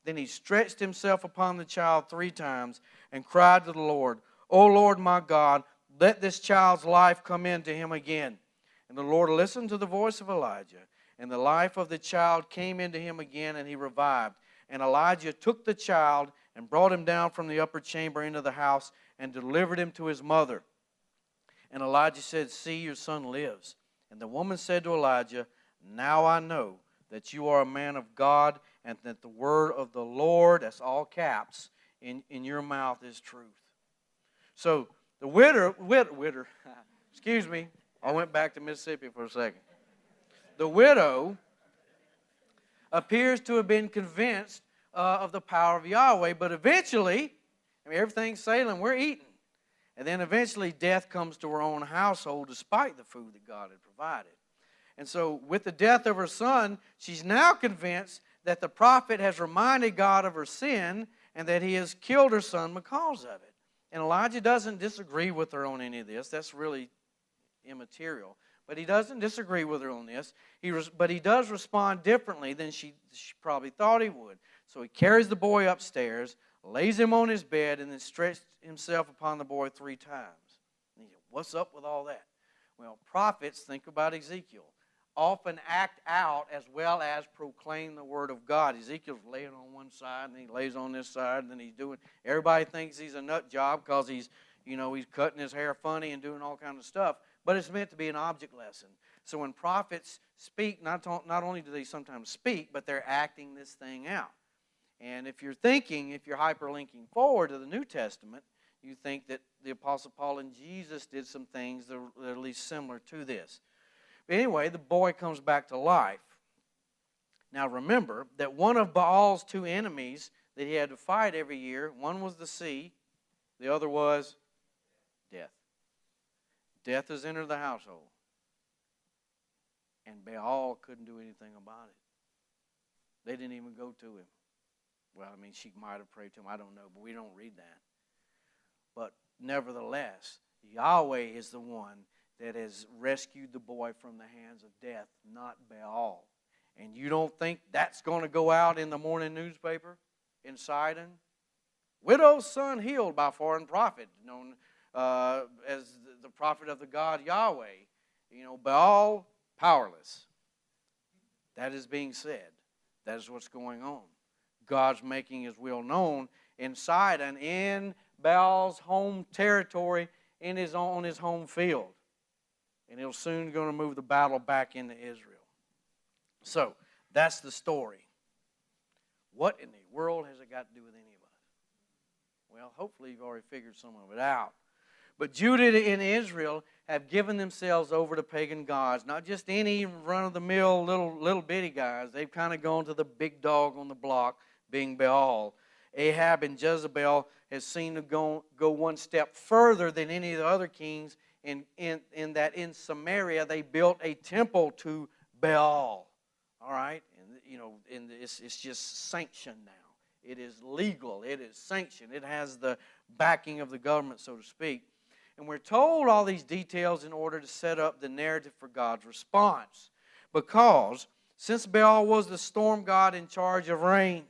Then he stretched himself upon the child 3 times and cried to the Lord, "O Lord my God, let this child's life come into him again." And the Lord listened to the voice of Elijah, and the life of the child came into him again, and he revived. And Elijah took the child and brought him down from the upper chamber into the house and delivered him to his mother. And Elijah said, "See, your son lives." And the woman said to Elijah, "Now I know that you are a man of God, and that the word of the Lord," that's all caps, in your mouth is truth. So the widow, excuse me, I went back to Mississippi for a second. The widow appears to have been convinced of the power of Yahweh, but eventually, everything's sailing, we're eating. And then eventually death comes to her own household despite the food that God had provided. And so with the death of her son, she's now convinced that the prophet has reminded God of her sin and that he has killed her son because of it. And Elijah doesn't disagree with her on any of this. That's really immaterial. But he doesn't disagree with her on this. But he does respond differently than she probably thought he would. So he carries the boy upstairs, lays him on his bed, and then stretched himself upon the boy 3 times. And what's up with all that? Well, prophets, think about Ezekiel, often act out as well as proclaim the word of God. Ezekiel's laying on one side, and he lays on this side, and then he's doing, everybody thinks he's a nut job because he's cutting his hair funny and doing all kinds of stuff. But it's meant to be an object lesson. So when prophets speak, not only do they sometimes speak, but they're acting this thing out. And if you're hyperlinking forward to the New Testament, you think that the Apostle Paul and Jesus did some things that are at least similar to this. But anyway, the boy comes back to life. Now remember that one of Baal's 2 enemies that he had to fight every year, one was the sea, the other was death. Death has entered the household. And Baal couldn't do anything about it. They didn't even go to him. Well, she might have prayed to him. I don't know, but we don't read that. But nevertheless, Yahweh is the one that has rescued the boy from the hands of death, not Baal. And you don't think that's going to go out in the morning newspaper in Sidon? Widow's son healed by foreign prophet, known as the prophet of the God Yahweh. Baal, powerless. That is being said. That is what's going on. God's making His will known in Sidon, in Baal's home territory, on his home field. And He'll soon going to move the battle back into Israel. So, that's the story. What in the world has it got to do with any of us? Well, hopefully you've already figured some of it out. But Judah and Israel have given themselves over to pagan gods, not just any run-of-the-mill little bitty guys. They've kind of gone to the big dog on the block, being Baal. Ahab and Jezebel has seen to go one step further than any of the other kings in that in Samaria they built a temple to Baal. All right? And it's just sanctioned now. It is legal. It is sanctioned. It has the backing of the government, so to speak. And we're told all these details in order to set up the narrative for God's response. Because since Baal was the storm god in charge of rain,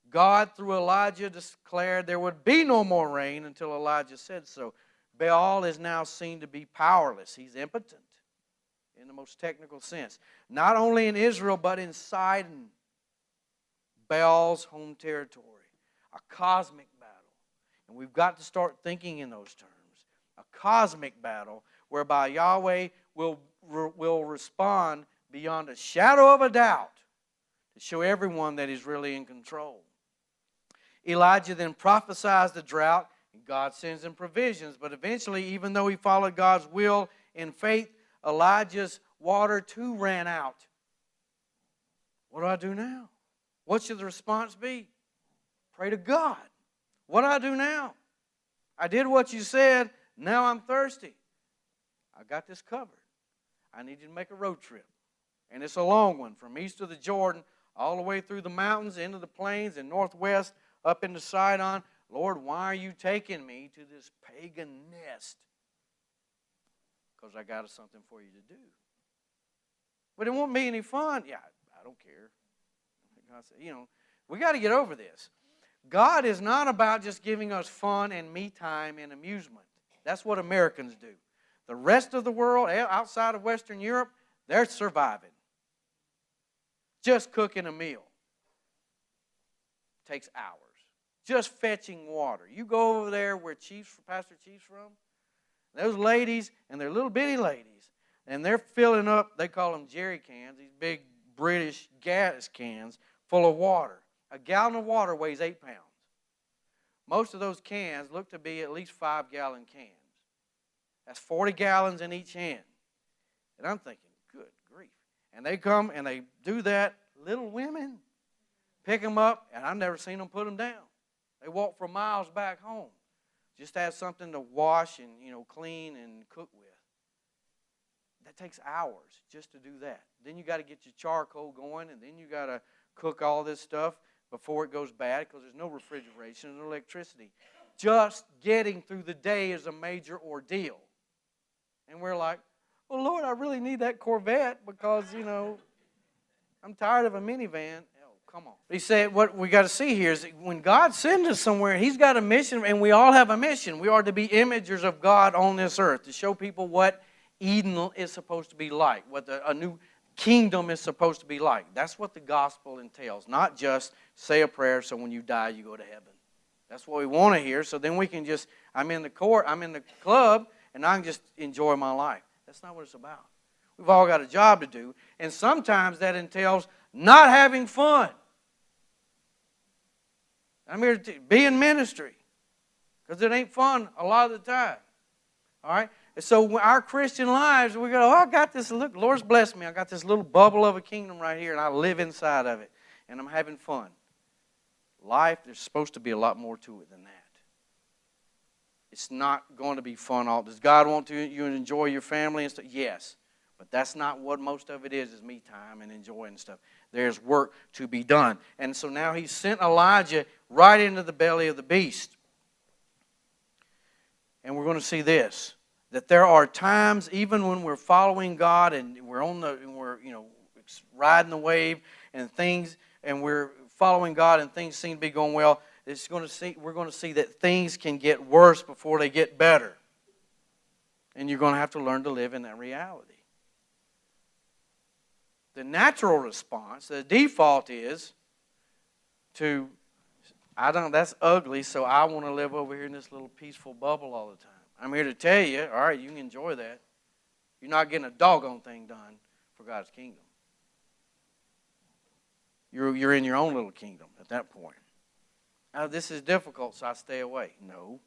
God, through Elijah, declared there would be no more rain until Elijah said so. Baal is now seen to be powerless. He's impotent in the most technical sense. Not only in Israel, but in Sidon, Baal's home territory. A cosmic battle. And we've got to start thinking in those terms. A cosmic battle whereby Yahweh will respond beyond a shadow of a doubt to show everyone that He's really in control. Elijah then prophesies the drought, and God sends him provisions. But eventually, even though he followed God's will in faith, Elijah's water too ran out. What do I do now? What should the response be? Pray to God. What do I do now? I did what you said. Now I'm thirsty. I got this covered. I need you to make a road trip. And it's a long one from east of the Jordan all the way through the mountains, into the plains, and northwest, up into Sidon. Lord, why are you taking me to this pagan nest? Because I got something for you to do. But it won't be any fun. Yeah, I don't care. God said, we got to get over this. God is not about just giving us fun and me time and amusement. That's what Americans do. The rest of the world, outside of Western Europe, they're surviving. Just cooking a meal takes hours. Just fetching water. You go over there where Pastor Chief's from, those ladies, and they're little bitty ladies, and they're filling up, they call them jerry cans, these big British gas cans full of water. A gallon of water weighs 8 pounds. Most of those cans look to be at least 5-gallon cans. That's 40 gallons in each hand. And I'm thinking, good grief. And they come and they do that. Little women pick them up, and I've never seen them put them down. They walk for miles back home. Just to have something to wash and clean and cook with. That takes hours just to do that. Then you got to get your charcoal going, and then you got to cook all this stuff before it goes bad because there's no refrigeration and no electricity. Just getting through the day is a major ordeal. And we're like, well, Lord, I really need that Corvette because, I'm tired of a minivan. Oh, come on. He said what we got to see here is when God sends us somewhere, He's got a mission, and we all have a mission. We are to be imagers of God on this earth, to show people what Eden is supposed to be like, what a new kingdom is supposed to be like. That's what the gospel entails, not just say a prayer so when you die you go to heaven. That's what we want to hear, so then we can just, I'm in the club, and I can just enjoy my life. That's not what it's about. We've all got a job to do, and sometimes that entails not having fun. I'm here to be in ministry, because it ain't fun a lot of the time. All right? And so our Christian lives, we go, I got this, look, Lord's blessed me. I got this little bubble of a kingdom right here, and I live inside of it, and I'm having fun. Life, there's supposed to be a lot more to it than that. It's not going to be fun. Does God want you to enjoy your family and stuff? Yes. But that's not what most of it is me time and enjoying stuff. There's work to be done. And so now He sent Elijah right into the belly of the beast. And we're going to see this, that there are times, even when we're following God and we're riding the wave and things, and we're following God and things seem to be going well, we're going to see that things can get worse before they get better. And you're going to have to learn to live in that reality. The natural response, the default is to, that's ugly, so I want to live over here in this little peaceful bubble all the time. I'm here to tell you, all right, you can enjoy that. You're not getting a doggone thing done for God's kingdom. You're in your own little kingdom at that point. Now, this is difficult, so I stay away. No.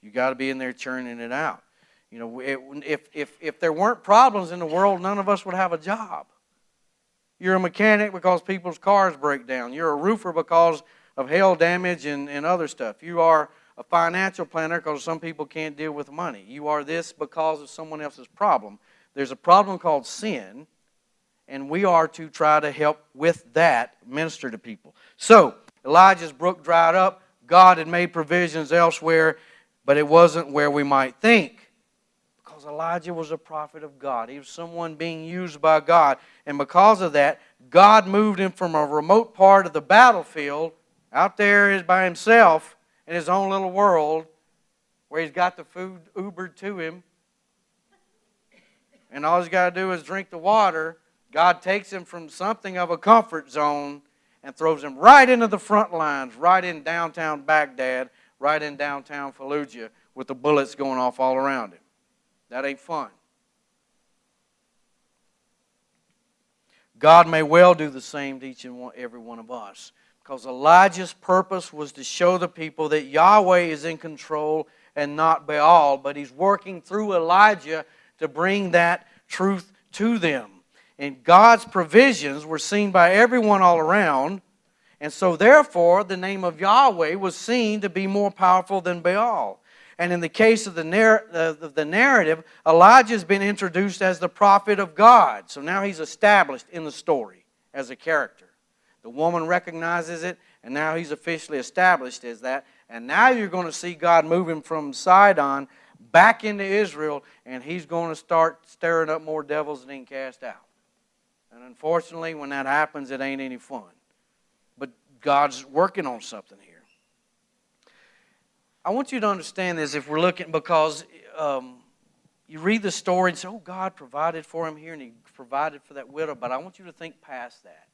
You got to be in there churning it out. You know, if there weren't problems in the world, none of us would have a job. You're a mechanic because people's cars break down. You're a roofer because of hail damage and other stuff. You are a financial planner because some people can't deal with money. You are this because of someone else's problem. There's a problem called sin, and we are to try to help with that, minister to people. So, Elijah's brook dried up. God had made provisions elsewhere, but it wasn't where we might think. Because Elijah was a prophet of God. He was someone being used by God. And because of that, God moved him from a remote part of the battlefield, out there by himself, in his own little world, where he's got the food Ubered to him, and all he's got to do is drink the water. God takes him from something of a comfort zone and throws him right into the front lines, right in downtown Baghdad, right in downtown Fallujah, with the bullets going off all around him. That ain't fun. God may well do the same to each and every one of us. Because Elijah's purpose was to show the people that Yahweh is in control and not Baal, but he's working through Elijah to bring that truth to them. And God's provisions were seen by everyone all around, and so therefore the name of Yahweh was seen to be more powerful than Baal. And in the case of the narrative, Elijah's been introduced as the prophet of God. So now he's established in the story as a character. The woman recognizes it, and now he's officially established as that. And now you're going to see God move him from Sidon back into Israel, and he's going to start stirring up more devils than he can cast out. And unfortunately, when that happens, it ain't any fun. But God's working on something here. I want you to understand this if we're looking, because you read the story and say, oh, God provided for him here, and he provided for that widow. But I want you to think past that.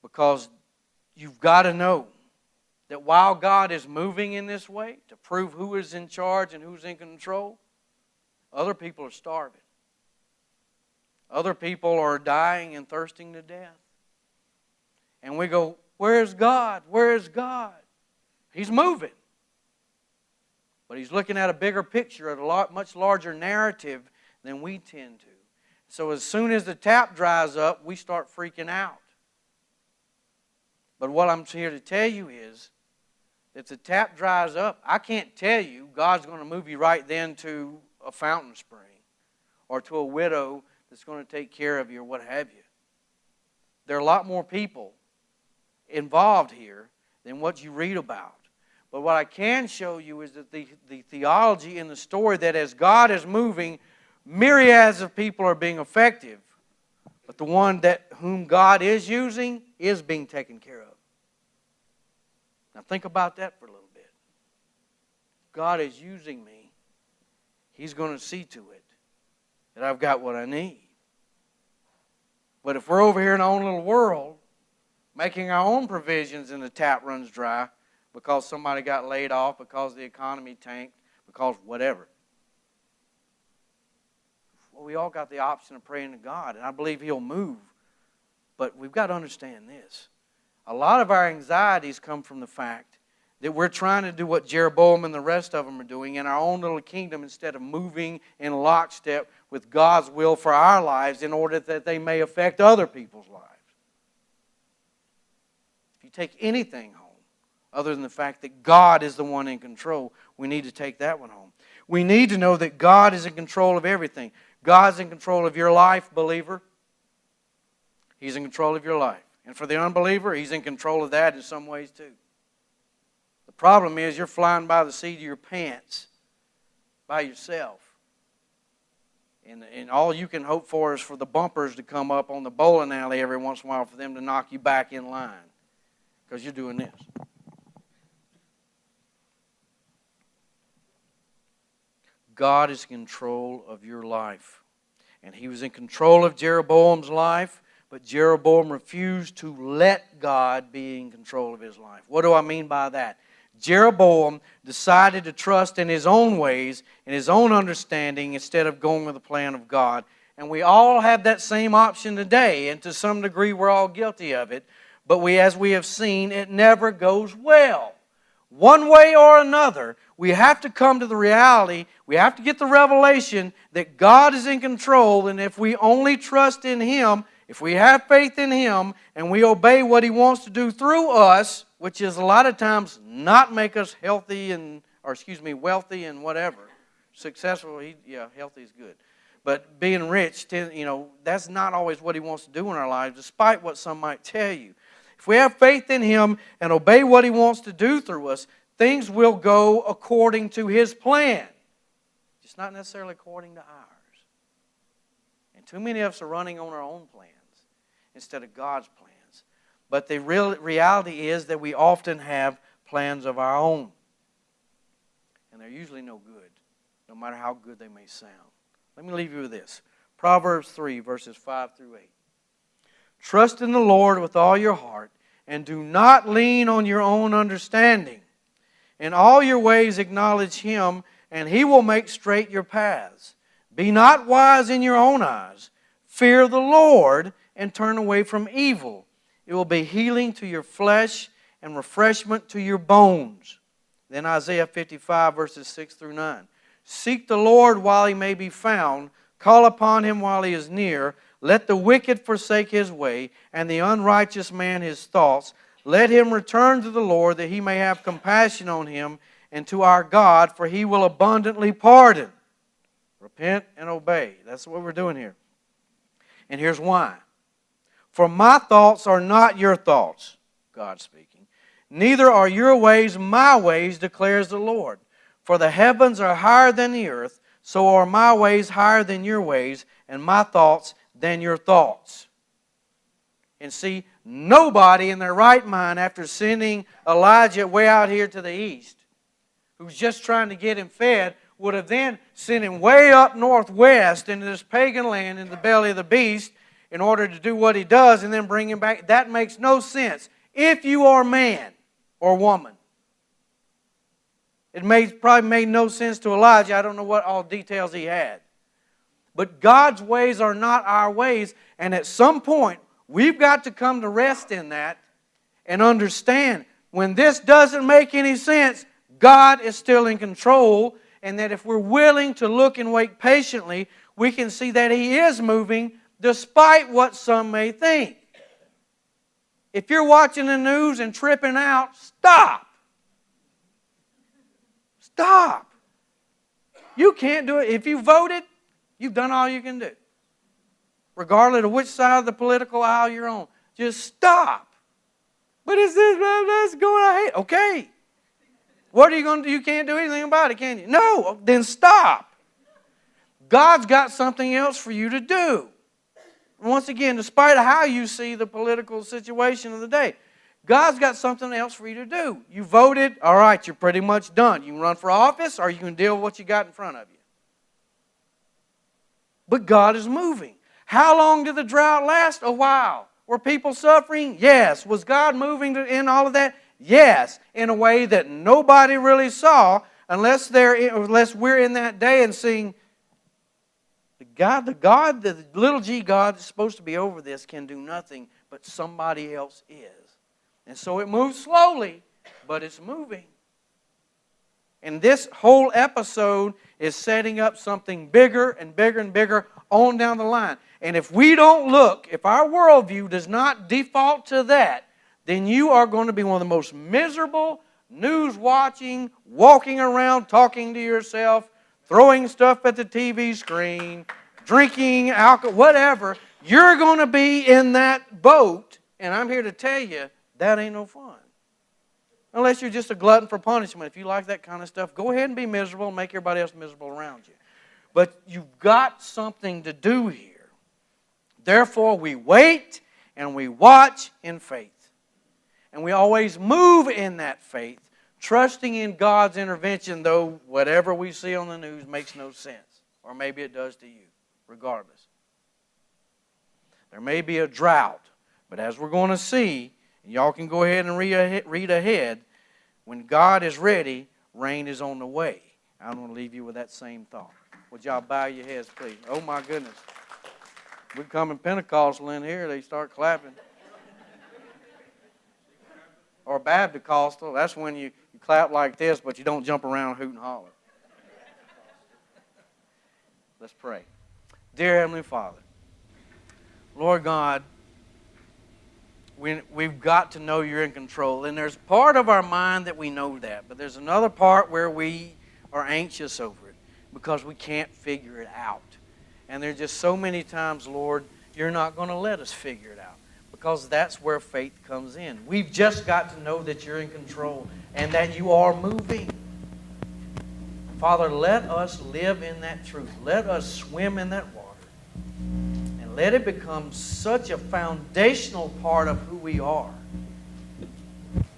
Because you've got to know that while God is moving in this way to prove who is in charge and who's in control, other people are starving. Other people are dying and thirsting to death. And we go, where's God? Where's God? He's moving. But he's looking at a bigger picture, at a much larger narrative than we tend to. So as soon as the tap dries up, we start freaking out. But what I'm here to tell you is, if the tap dries up, I can't tell you God's going to move you right then to a fountain spring or to a widow that's going to take care of you or what have you. There are a lot more people involved here than what you read about. But what I can show you is that the theology in the story, that as God is moving, myriads of people are being effective. But the one whom God is using is being taken care of. Now think about that for a little bit. God is using me. He's going to see to it that I've got what I need. But if we're over here in our own little world, making our own provisions and the tap runs dry because somebody got laid off, because the economy tanked, because whatever. Well, we all got the option of praying to God, and I believe He'll move. But we've got to understand this. A lot of our anxieties come from the fact that we're trying to do what Jeroboam and the rest of them are doing in our own little kingdom instead of moving in lockstep with God's will for our lives in order that they may affect other people's lives. If you take anything home other than the fact that God is the one in control, we need to take that one home. We need to know that God is in control of everything. God's in control of your life, believer. He's in control of your life. And for the unbeliever, He's in control of that in some ways too. The problem is you're flying by the seat of your pants by yourself. And all you can hope for is for the bumpers to come up on the bowling alley every once in a while for them to knock you back in line because you're doing this. God is in control of your life. And he was in control of Jeroboam's life, but Jeroboam refused to let God be in control of his life. What do I mean by that? Jeroboam decided to trust in his own ways, in his own understanding, instead of going with the plan of God. And we all have that same option today, and to some degree we're all guilty of it. But as we have seen, it never goes well. One way or another, we have to come to the reality, we have to get the revelation that God is in control, and if we only trust in Him, if we have faith in Him, and we obey what He wants to do through us, which is a lot of times not make us wealthy and whatever. Successful, healthy is good. But being rich, that's not always what He wants to do in our lives, despite what some might tell you. If we have faith in Him and obey what He wants to do through us, things will go according to His plan. Just not necessarily according to ours. And too many of us are running on our own plans instead of God's plans. But the reality is that we often have plans of our own. And they're usually no good, no matter how good they may sound. Let me leave you with this. Proverbs 3, verses 5 through 8. Trust in the Lord with all your heart, and do not lean on your own understanding. In all your ways acknowledge Him, and He will make straight your paths. Be not wise in your own eyes. Fear the Lord, and turn away from evil. It will be healing to your flesh and refreshment to your bones. Then Isaiah 55, verses 6 through 9. Seek the Lord while He may be found. Call upon Him while He is near. Let the wicked forsake his way, and the unrighteous man his thoughts. Let him return to the Lord, that He may have compassion on him, and to our God, for He will abundantly pardon. Repent and obey. That's what we're doing here. And here's why. For my thoughts are not your thoughts, God speaking. Neither are your ways my ways, declares the Lord. For the heavens are higher than the earth, so are my ways higher than your ways, and my thoughts than your thoughts. And see, nobody in their right mind, after sending Elijah way out here to the east, who's just trying to get him fed, would have then sent him way up northwest into this pagan land in the belly of the beast in order to do what he does and then bring him back. That makes no sense. If you are man or woman. It probably made no sense to Elijah. I don't know what all details he had. But God's ways are not our ways. And at some point, we've got to come to rest in that and understand when this doesn't make any sense, God is still in control. And that if we're willing to look and wait patiently, we can see that He is moving despite what some may think. If you're watching the news and tripping out, stop. Stop. You can't do it. If you voted, you've done all you can do. Regardless of which side of the political aisle you're on. Just stop. But is this, that's going on? Okay. What are you going to do? You can't do anything about it, can you? No, then stop. God's got something else for you to do. Once again, despite how you see the political situation of the day, God's got something else for you to do. You voted, all right, you're pretty much done. You can run for office or you can deal with what you got in front of you. But God is moving. How long did the drought last? A while. Were people suffering? Yes. Was God moving in all of that? Yes. In a way that nobody really saw unless we're in that day and seeing the little g God that's supposed to be over this can do nothing, but somebody else is. And so it moves slowly, but it's moving. And this whole episode is setting up something bigger and bigger and bigger on down the line. And if we don't look, if our worldview does not default to that, then you are going to be one of the most miserable, news-watching, walking around, talking to yourself, throwing stuff at the TV screen, drinking alcohol, whatever. You're going to be in that boat, and I'm here to tell you, that ain't no fun. Unless you're just a glutton for punishment. If you like that kind of stuff, go ahead and be miserable and make everybody else miserable around you. but you've got something to do here. Therefore, we wait and we watch in faith. And we always move in that faith, trusting in God's intervention, though whatever we see on the news makes no sense. Or maybe it does to you, regardless. There may be a drought, but as we're going to see, and y'all can go ahead and read ahead, when God is ready, rain is on the way. I'm going to leave you with that same thought. Would y'all bow your heads, please? Oh, my goodness. We come in Pentecostal in here, they start clapping. Or Baptist-costal, that's when you clap like this, but you don't jump around hoot and holler. Let's pray. Dear Heavenly Father, Lord God, we've got to know you're in control. And there's part of our mind that we know that, but there's another part where we are anxious over it because we can't figure it out. And there's just so many times, Lord, you're not going to let us figure it out because that's where faith comes in. We've just got to know that you're in control and that you are moving. Father, let us live in that truth. Let us swim in that water. And let it become such a foundational part of who we are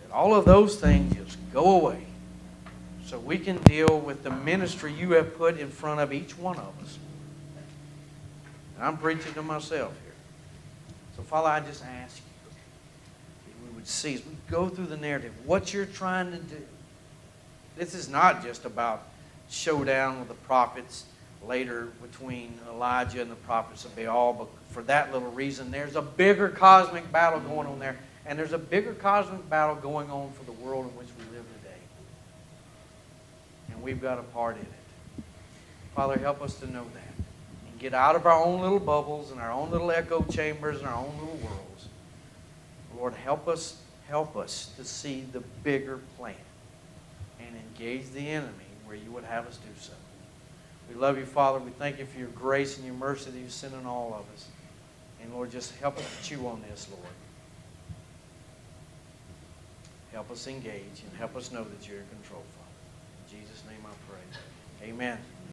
that all of those things just go away so we can deal with the ministry you have put in front of each one of us. And I'm preaching to myself here. So, Father, I just ask you that we would see as we go through the narrative what you're trying to do. This is not just about showdown with the prophets later between Elijah and the prophets of Baal, but for that little reason, there's a bigger cosmic battle going on there, and there's a bigger cosmic battle going on for the world in which we live today. And we've got a part in it. Father, help us to know that. Get out of our own little bubbles and our own little echo chambers and our own little worlds. Lord, help us to see the bigger plan and engage the enemy where you would have us do so. We love you, Father. We thank you for your grace and your mercy that you send on all of us. And Lord, just help us to chew on this, Lord. Help us engage and help us know that you're in control, Father. In Jesus' name I pray. Amen.